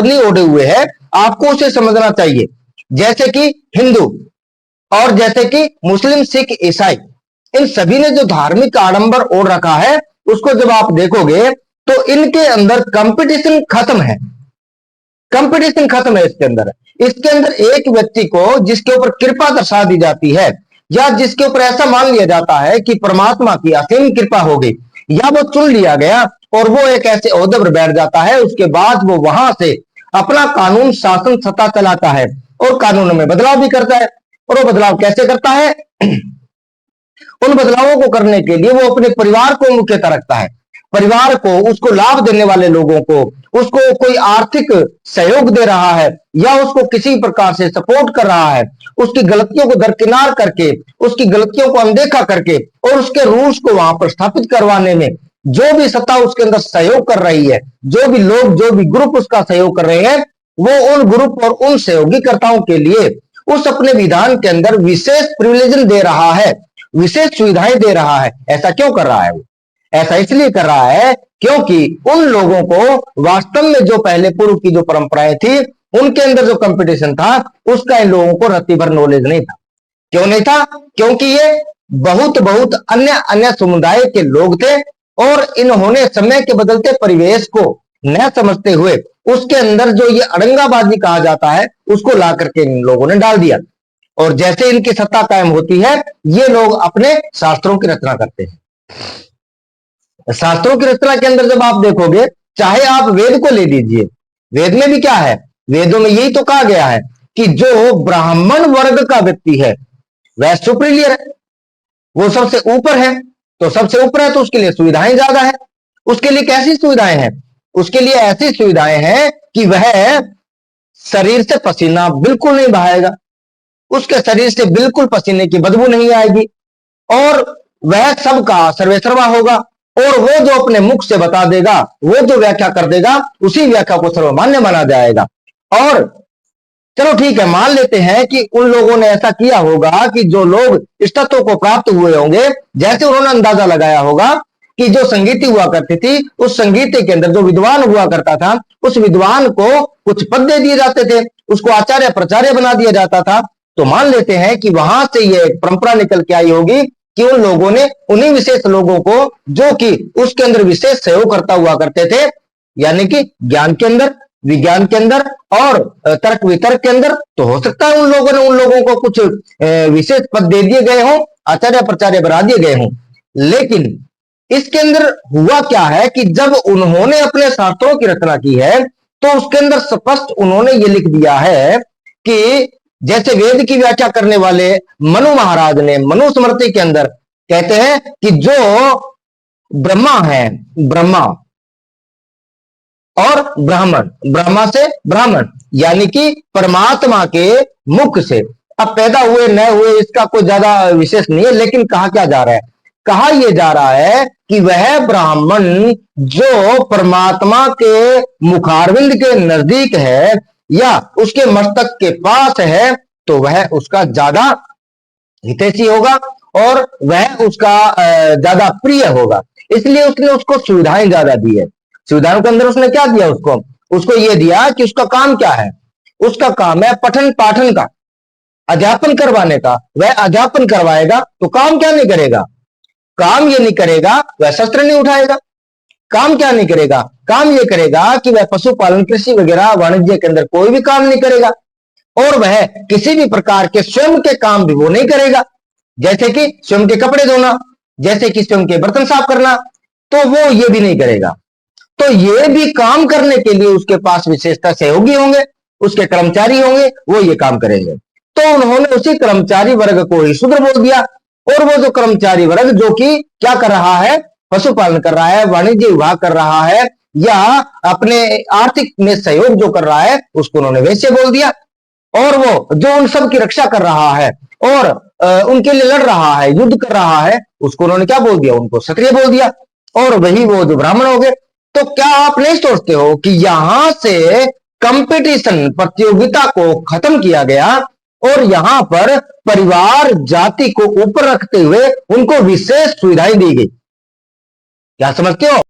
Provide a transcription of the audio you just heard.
Properly ओढ़े हुए हैं, आपको उसे समझना चाहिए। जैसे कि हिंदू और जैसे कि मुस्लिम, सिख, ईसाई, इन सभी ने जो धार्मिक आडंबर ओढ़ रखा है, उसको जब आप देखोगे तो इनके अंदर कंपटीशन खत्म है। कंपटीशन खत्म है इसके अंदर एक व्यक्ति को जिसके ऊपर कृपा दर्शा दी जाती है, या जिसके ऊपर ऐसा मान लिया जाता है कि परमात्मा की असीम कृपा हो गई, या वो चुन लिया गया और वो एक ऐसे ओहदे पर बैठ जाता है, उसके बाद वो वहां से अपना कानून, शासन, सत्ता चलाता है और कानून में बदलाव भी करता है। और वो बदलाव कैसे करता है? उन बदलावों को करने के लिए वो अपने परिवार को मुख्यतः रखता है। परिवार को, उसको लाभ देने वाले लोगों को, उसको कोई आर्थिक सहयोग दे रहा है या उसको किसी प्रकार से सपोर्ट कर रहा है, उसकी गलतियों को दरकिनार करके, उसकी गलतियों को अनदेखा करके और उसके रूल्स को वहां पर स्थापित करवाने में जो भी सत्ता उसके अंदर सहयोग कर रही है, जो भी लोग, जो भी ग्रुप उसका सहयोग कर रहे हैं, वो उन ग्रुप और उन सहयोगीकर्ताओं के लिए उस अपने विधान के अंदर विशेष प्रिविलेज दे रहा है, विशेष सुविधाएं दे रहा है। ऐसा क्यों कर रहा है? वो ऐसा इसलिए कर रहा है क्योंकि उन लोगों को वास्तव में जो पहले पूर्व की जो परंपराएं थी, उनके अंदर जो कंपटीशन था, उसका इन लोगों को रत्ती भर नॉलेज नहीं था। क्यों नहीं था? क्योंकि ये बहुत बहुत अन्य अन्य समुदाय के लोग थे और इन्होंने समय के बदलते परिवेश को न समझते हुए उसके अंदर जो ये अड़ंगाबाजी कहा जाता है, उसको ला करके इन लोगों ने डाल दिया। और जैसे इनकी सत्ता कायम होती है, ये लोग अपने शास्त्रों की रचना करते हैं। शास्त्रों की रचना के अंदर जब आप देखोगे, चाहे आप वेद को ले लीजिए, वेद में भी क्या है? वेदों में यही तो कहा गया है कि जो ब्राह्मण वर्ग का व्यक्ति है वह सुपीरियर है, वो सबसे ऊपर है। तो सबसे ऊपर है तो उसके लिए सुविधाएं ज्यादा है। उसके लिए कैसी सुविधाएं हैं? उसके लिए ऐसी सुविधाएं हैं कि वह शरीर से पसीना बिल्कुल नहीं बहाएगा, उसके शरीर से बिल्कुल पसीने की बदबू नहीं आएगी, और वह सबका सर्वेसर्वा होगा, और वो जो अपने मुख से बता देगा, वो जो व्याख्या कर देगा, उसी व्याख्या को सर्वमान्य माना जाएगा। और चलो ठीक है, मान लेते हैं कि उन लोगों ने ऐसा किया होगा कि जो लोग इस तत्व को प्राप्त हुए होंगे, जैसे उन्होंने अंदाजा लगाया होगा कि जो संगीति हुआ करती थी, उस संगीति के अंदर जो विद्वान हुआ करता था, उस विद्वान को कुछ पद दे दिए जाते थे, उसको आचार्य प्रचार्य बना दिया जाता था। तो मान लेते हैं कि वहां से ये परंपरा निकल के आई होगी कि उन लोगों ने उन्हीं विशेष लोगों को, जो कि उसके अंदर विशेष सहयोग करता हुआ करते थे, यानी कि ज्ञान के अंदर, विज्ञान के अंदर और तर्क वितर्क के अंदर, तो हो सकता है उन लोगों को कुछ विशेष पद दे दिए गए हों, आचार्य प्रचार्य बना दिए गए हों। लेकिन इसके अंदर हुआ क्या है कि जब उन्होंने अपने शास्त्रों की रचना की है, तो उसके अंदर स्पष्ट उन्होंने ये लिख दिया है कि जैसे वेद की व्याख्या करने वाले मनु महाराज ने मनुस्मृति के अंदर कहते हैं कि जो ब्रह्मा है, ब्रह्मा और ब्राह्मण, ब्रह्मा से ब्राह्मण, यानी कि परमात्मा के मुख से अब पैदा हुए न हुए इसका कोई ज्यादा विशेष नहीं है, लेकिन कहा क्या जा रहा है? कहा यह जा रहा है कि वह ब्राह्मण जो परमात्मा के मुखारविंद के नजदीक है या उसके मस्तक के पास है, तो वह उसका ज्यादा हितैषी होगा और वह उसका ज्यादा प्रिय होगा। इसलिए उसने उसको सुविधाएं ज्यादा दी है। सुविधाओं के अंदर उसने क्या दिया? उसको यह दिया कि उसका काम क्या है? उसका काम है पठन पाठन का, अध्यापन करवाने का। वह अध्यापन करवाएगा तो काम क्या नहीं करेगा? काम ये नहीं करेगा, वह शस्त्र नहीं उठाएगा। काम क्या नहीं करेगा? काम ये करेगा कि वह पशुपालन, कृषि वगैरह वाणिज्य के अंदर कोई भी काम नहीं करेगा, और वह किसी भी प्रकार के स्वयं के काम भी वो नहीं करेगा, जैसे कि स्वयं के कपड़े धोना, जैसे कि स्वयं के बर्तन साफ करना, तो वो ये भी नहीं करेगा। तो ये भी काम करने के लिए उसके पास विशेषता सहयोगी होंगे, उसके कर्मचारी होंगे, वो ये काम करेंगे। तो उन्होंने उसी कर्मचारी वर्ग को ही शूद्र बोल दिया, और वो जो कर्मचारी वर्ग जो कि क्या कर रहा है? पशुपालन कर रहा है, वाणिज्य विभाग कर रहा है, या अपने आर्थिक में सहयोग जो कर रहा है, उसको उन्होंने वैसे बोल दिया। और वो जो उन सब की रक्षा कर रहा है और उनके लिए लड़ रहा है, युद्ध कर रहा है, उसको उन्होंने क्या बोल दिया? उनको क्षत्रिय बोल दिया। और वही वो जो ब्राह्मण हो गए। तो क्या आप नहीं सोचते हो कि यहां से कंपटीशन, प्रतियोगिता को खत्म किया गया और यहां पर परिवार जाति को ऊपर रखते हुए उनको विशेष सुविधाएं दी गई? क्या समझते हो?